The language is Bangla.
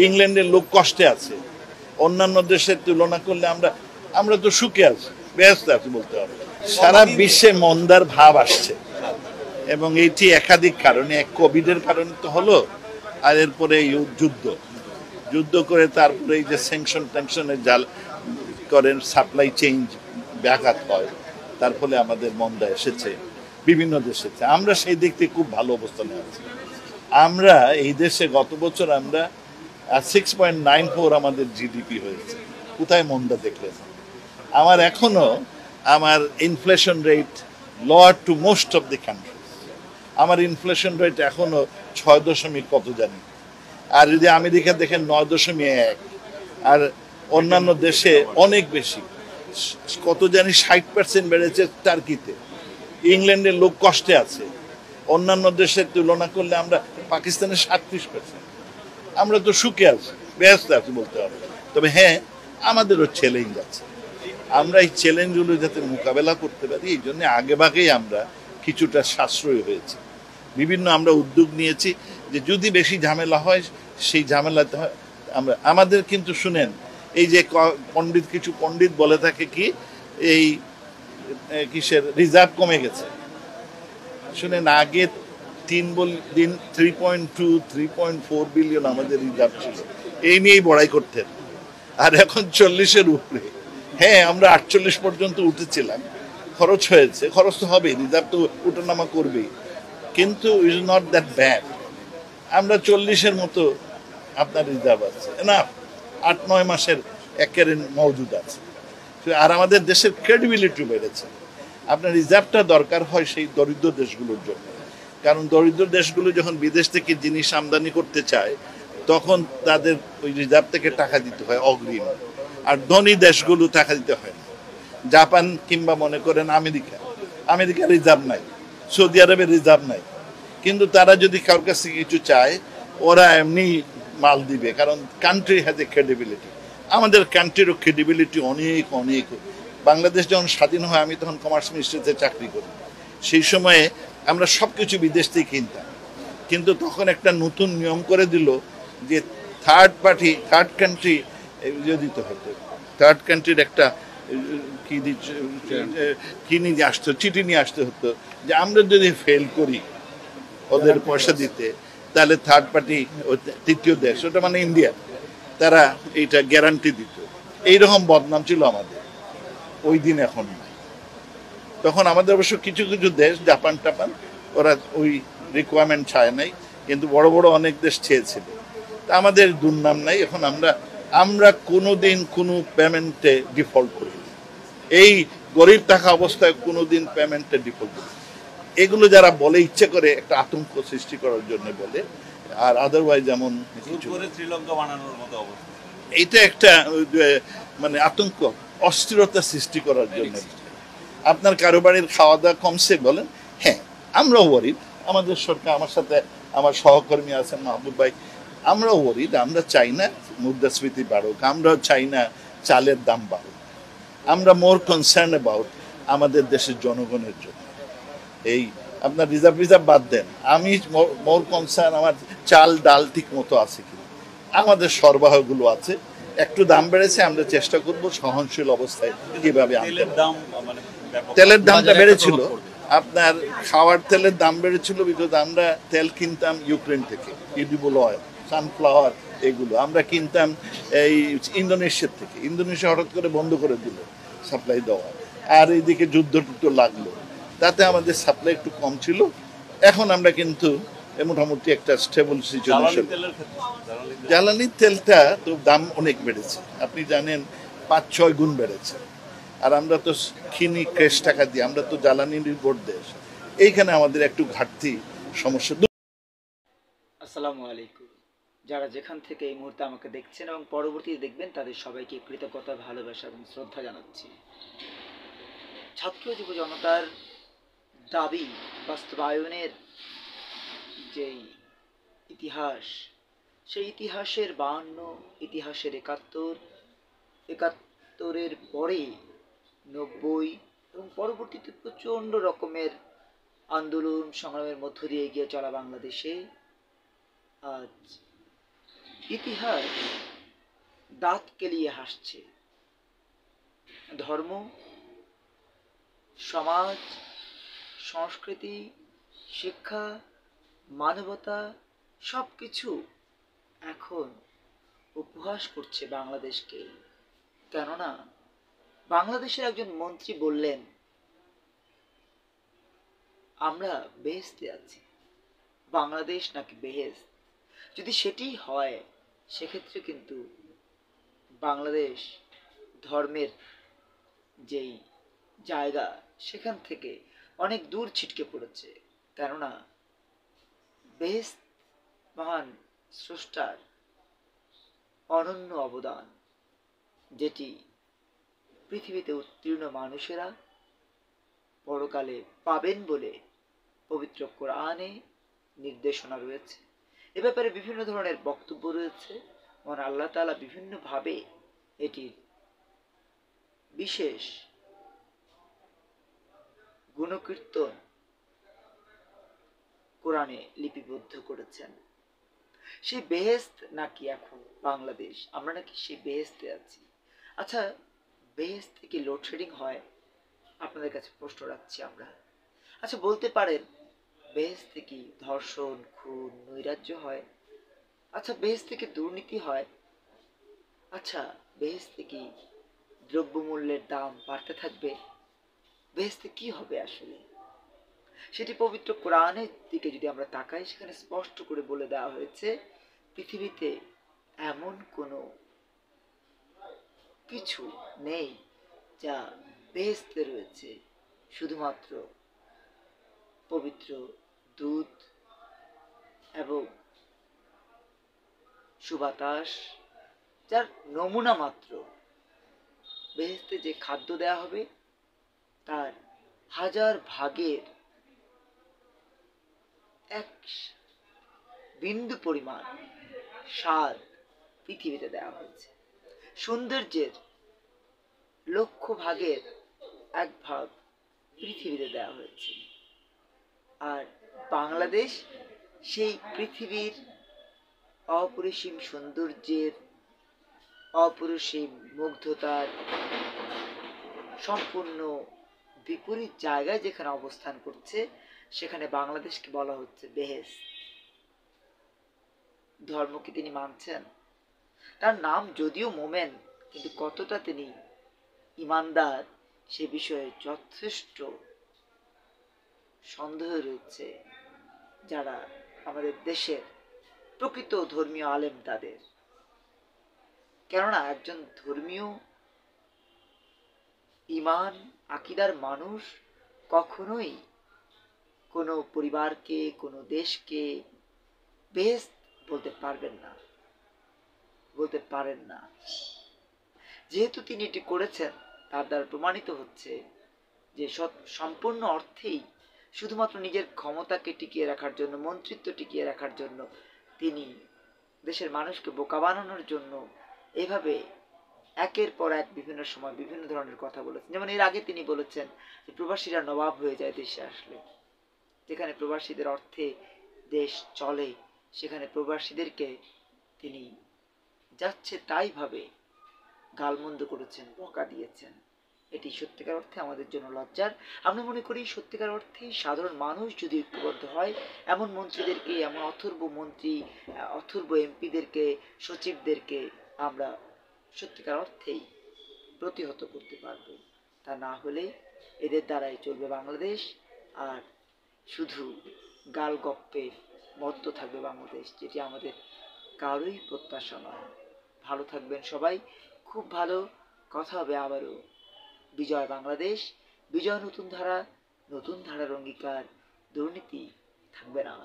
ইংল্যান্ডের লোক কষ্টে আছে, অন্যান্য দেশের তুলনা করলে আমরা আমরা তো সুখে আছি, ব্যস্ত আছি বলতে হবে। সারা বিশ্বে মন্দার ভাব আসছে এবং এইটি একাধিক কারণে, এক কোভিডের কারণে তো হলো, আর এরপরে যুদ্ধ যুদ্ধ করে তারপরে এই যে স্যাংশন ট্যাংশনের জাল করেন, সাপ্লাই চেইন ব্যাঘাত হয়, তার ফলে আমাদের মন্দা এসেছে বিভিন্ন দেশে। আমরা সেই দিক থেকে খুব ভালো অবস্থানে আছি। আমরা এই দেশে গত বছর আমরা 6.94 আমাদের জিডিপি হয়েছে। কোথায় মন্দা দেখলেন? আমার এখনো আমার inflation rate lower to most of the country. আমার ইনফ্লেশন রেট এখনো 6 কত জানি, আর যদি আমেরিকা দেখেন 9.1, আর অন্যান্য দেশে অনেক বেশি, কত জানি 60% বেড়েছে টার্কিতে। ইংল্যান্ডের লোক কষ্টে আছে, অন্যান্য দেশের তুলনা করলে আমরা পাকিস্তানের 37%। আমরা তো সুখে আছি, ব্যস্ত আছি বলতে হবে। তবে হ্যাঁ, আমাদেরও চ্যালেঞ্জ আছে। আমরা এই চ্যালেঞ্জগুলো যাতে মোকাবেলা করতে পারি, এই জন্য আগে ভাগেই আমরা কিছুটা সাশ্রয়ী হয়েছি। বিভিন্ন আমরা উদ্যোগ নিয়েছি যে যদি বেশি ঝামেলা হয়, সেই ঝামেলাতে আমরা আমাদের কিন্তু শুনেন, এই যে কিছু পণ্ডিত বলে থাকে কি এই কিসের রিজার্ভ কমে গেছে। শুনেন, আগে 3.4 বিলিয়ন আমাদের রিজার্ভ ছিল, এই নিয়েই বড়াই করতেন, আর এখন 40-এর উপরে। হ্যাঁ, আমরা 48 পর্যন্ত উঠেছিলাম, খরচ হয়েছে, খরচ তো হবে, রিজার্ভ তো উঠানামা করবেই, কিন্তু ইজ নট দ্যাট ব্যাড। আমরা 40-এর মতো আপনার রিজার্ভ আছে, না 8-9 মাসের একেবারে মজুদ আছে। আর আমাদের দেশের ক্রেডিবিলিটি বেড়েছে। আপনার রিজার্ভটা দরকার হয় সেই দরিদ্র দেশগুলোর জন্য, কারণ দরিদ্র দেশগুলো যখন বিদেশ থেকে জিনিস আমদানি করতে চায়, তখন তাদের ওই রিজার্ভ থেকে টাকা দিতে হয় অগ্রিম, আর ধনী দেশগুলো টাকা দিতে হয় না। জাপান কিংবা মনে করেন আমেরিকার রিজার্ভ নাই, সৌদি আরবের রিজার্ভ নাই, কিন্তু তারা যদি কারোর কাছে কিছু চায়, ওরা এমনি মাল দিবে, কারণ কান্ট্রি হ্যাজ এ ক্রেডিবিলিটি। আমাদের কান্ট্রিরও ক্রেডিবিলিটি অনেক অনেক। বাংলাদেশ যখন স্বাধীন হয়, আমি তখন কমার্স মিনিস্ট্রিতে চাকরি করি, সেই সময়ে আমরা সব কিছু বিদেশ থেকে কিনতাম, কিন্তু তখন একটা নতুন নিয়ম করে দিল যে থার্ড কান্ট্রি দিতে হতো। থার্ড কান্ট্রির একটা কি নিয়ে আসতে, চিঠি নিয়ে আসতে হতো যে আমরা যদি ফেল করি ওদের পয়সা দিতে, তাহলে থার্ড পার্টি, তৃতীয় দেশ, ওটা মানে ইন্ডিয়া, তারা এইটা গ্যারান্টি দিত। এইরকম বদনাম ছিল আমাদের ওই দিন, এখন নাই। তখন আমাদের অবশ্য কিছু কিছু দেশ, জাপান টাপান, ওরা ওই রিকোয়ারমেন্ট চায় নাই, কিন্তু বড় বড় অনেক দেশ চেয়েছিল। তা আমাদের দুর্নাম নাই। এখন আমরা কোনোদিন কোনো পেমেন্টে ডিফল্ট করি, এই গরিব থাকা অবস্থায় কোনোদিন পেমেন্টে ডিফল্ট করি। এগুলো যারা বলে ইচ্ছে করে একটা আতঙ্ক সৃষ্টি করার জন্য বলে, আর আদারওয়াইজ যেমন শ্রীলঙ্কা বানানোর মতো অবস্থা, এইটা একটা মানে আতঙ্ক, অস্থিরতা সৃষ্টি করার জন্য। আপনার কারো বাড়ির খাওয়া দাওয়া কমছে বলেন, হ্যাঁ আমরাও ওয়ারিড, আমাদের সরকার, আমার সাথে আমার সহকর্মী আছেন মাহবুব ভাই, আমরাও ওয়ারিড। আমরা চাই না মুদ্রাস্ফীতি বাড়ুক, আমরাও চাই না চালের দাম বাড়ুক। আমরা মোর কনসার্ন অ্যাবাউট আমাদের দেশের জনগণের জন্য। এই আপনার রিজার্ভ বাদ দেন, আমি মোর কনসার্ন আমার চাল ডাল ঠিক মতো আছে কিনা, আমাদের সরবরাহগুলো আছে। একটু দাম বেড়েছে, আমরা চেষ্টা করব সহনশীল অবস্থায় কিভাবে। তেলের দামটা বেড়েছিল, আপনার খাওয়ার তেলের দাম বেড়েছিল, বিকজ আমরা তেল কিনতাম ইউক্রেন থেকে, ইডিবল অয়েল, সানফ্লাওয়ার, এগুলো আমরা কিনতাম এই ইন্দোনেশিয়ার থেকে। ইন্দোনেশিয়া হঠাৎ করে বন্ধ করে দিল সাপ্লাই দেওয়া, আর এইদিকে যুদ্ধ লাগলো, তাতে আমাদের সাপ্লাই একটু কম ছিল। এখন আমরা কিন্তু মোটামুটি একটা স্টেবল সিচুয়েশন। জ্বালানি তেলটা তো দাম অনেক বেড়েছে, আপনি জানেন 5-6 গুণ বেড়েছে। আর আমরা তো কিনি ক্যাশ টাকা দিয়ে, আমরা তো জ্বালানি নির্ভর দেশ, এইখানে আমাদের একটু ঘাটতি সমস্যা। আসসালামু আলাইকুম। যারা যেখান থেকে এই মুহূর্তে আমাকে দেখছেন এবং পরবর্তীতে দেখবেন, তাদের সবাইকে কৃতজ্ঞতা, ভালোবাসা এবং শ্রদ্ধা জানাচ্ছি। ছাত্র যুব জনতার দাবি বাস্তবায়নের যেই ইতিহাস, সেই ইতিহাসের 52, ইতিহাসের 71, পরে 90 এবং পরবর্তীতে প্রচণ্ড রকমের আন্দোলন সংগ্রামের মধ্য দিয়ে এগিয়ে চলা বাংলাদেশে আজ ইতিহাস দাঁত কেলিয়ে হাসছে। ধর্ম, সমাজ, সংস্কৃতি, শিক্ষা, মানবতা সব কিছু এখন উপহাস করছে বাংলাদেশকে। কেননা বাংলাদেশের একজন মন্ত্রী বললেন, আমরা বেহেশতে আছি, বাংলাদেশ নাকি বেহেশত। যদি সেটি হয় সেক্ষেত্রে কিন্তু বাংলাদেশ ধর্মের যেই জায়গা সেখান থেকে অনেক দূর ছিটকে পড়েছে। কেননা বেহেশত মহান স্রষ্টার অনন্য অবদান, যেটি পৃথিবীতে উত্তীর্ণ মানুষেরা পরকালে পাবেন বলে পবিত্র কোরআনে নির্দেশনা রয়েছে। এ ব্যাপারে বিভিন্ন ধরনের বক্তব্য রয়েছে। মহান আল্লাহ তাআলা বিভিন্নভাবে এটির বিশেষ গুণকীর্তন কোরআনে লিপিবদ্ধ করেছেন। সেই বেহেশত নাকি এখন বাংলাদেশ, আমরা নাকি সেই বেহেশতে আছি। আচ্ছা, বেহেশতে কি লোডশেডিং হয়? আপনাদের কাছে প্রশ্ন রাখছি আমরা। আচ্ছা, বলতে পারেন বেহেশতে কি ধর্ষণ, খুন, নৈরাজ্য হয়? আচ্ছা, বেহেশতে কি দুর্নীতি হয়? আচ্ছা, বেহেশতে কি দ্রব্যমূল্যের দাম বাড়তে থাকবে? বেহেশতে কি হবে আসলে? সেটি পবিত্র কোরআনের দিকে যদি আমরা তাকাই, সেখানে স্পষ্ট করে বলে দেওয়া হয়েছে, পৃথিবীতে এমন কোনো কিছু নেই যা বেহেশতে রয়েছে। শুধুমাত্র পবিত্র দুধ এবং সুবাতাস, যার নমুনা মাত্র। বেহেশতে যে খাদ্য দেয়া হবে তার 1000 ভাগের এক বিন্দু পরিমাণ স্বাদ পৃথিবীতে দেওয়া হয়েছে। সৌন্দর্যের 1,00,000 ভাগের 1 ভাগ পৃথিবীতে দেওয়া হয়েছে। আর বাংলাদেশ সেই পৃথিবীর অপরিসীম সৌন্দর্যের, অপরিসীম মুগ্ধতার সম্পূর্ণ বিপরীত জায়গায় যেখানে অবস্থান করছে, সেখানে বাংলাদেশকে বলা হচ্ছে বেহেশত। ধর্ম কি তিনি মানছেন? তার নাম যদিও মোমেন, কিন্তু কতটা তিনি ইমানদার সে বিষয়ে যথেষ্ট সন্দেহ রয়েছে যারা আমাদের দেশের প্রকৃত ধর্মীয় আলেম তাদের। কেননা একজন ধর্মীয় ইমান আকিদার মানুষ কখনোই কোনো পরিবারকে, কোনো দেশকে বেহেশত বলতে পারবেন না, বলতে পারেন না। যেহেতু তিনি এটি করেছেন, তার দ্বারা প্রমাণিত হচ্ছে যে সম্পূর্ণ অর্থেই শুধুমাত্র নিজের ক্ষমতাকে টিকিয়ে রাখার জন্য, মন্ত্রিত্ব টিকিয়ে রাখার জন্য তিনি দেশের মানুষকে বোকা বানানোর জন্য এভাবে একের পর এক বিভিন্ন সময় বিভিন্ন ধরনের কথা বলেছেন। যেমন এর আগে তিনি বলেছেন যে প্রবাসীরা নবাব হয়ে যায় দেশে আসলে। যেখানে প্রবাসীদের অর্থে দেশ চলে, সেখানে প্রবাসীদেরকে তিনি যাচ্ছে তাই ভাবে গালমন্দ করেছেন, বকা দিয়েছেন। এটি সত্যিকার অর্থে আমাদের জন্য লজ্জার। আমরা মনে করি সত্যিকার অর্থে সাধারণ মানুষ যদি ঐক্যবদ্ধ হয়, এমন মন্ত্রীদেরকে, এমন অথর্ব মন্ত্রী, অথর্ব এমপিদেরকে, সচিবদেরকে আমরা সত্যিকার অর্থেই প্রতিহত করতে পারব। তা না হলে এদের দ্বারাই চলবে বাংলাদেশ, আর শুধু গাল গপ্পে মত্ত থাকবে বাংলাদেশ, যেটি আমাদের কারোই প্রত্যাশা নয়। ভালো থাকবেন সবাই, খুব ভালো কথা হবে আবারও। বিজয় বাংলাদেশ, বিজয় নতুন ধারা, নতুন ধারার অঙ্গীকার। দুর্নীতি থাকবে না।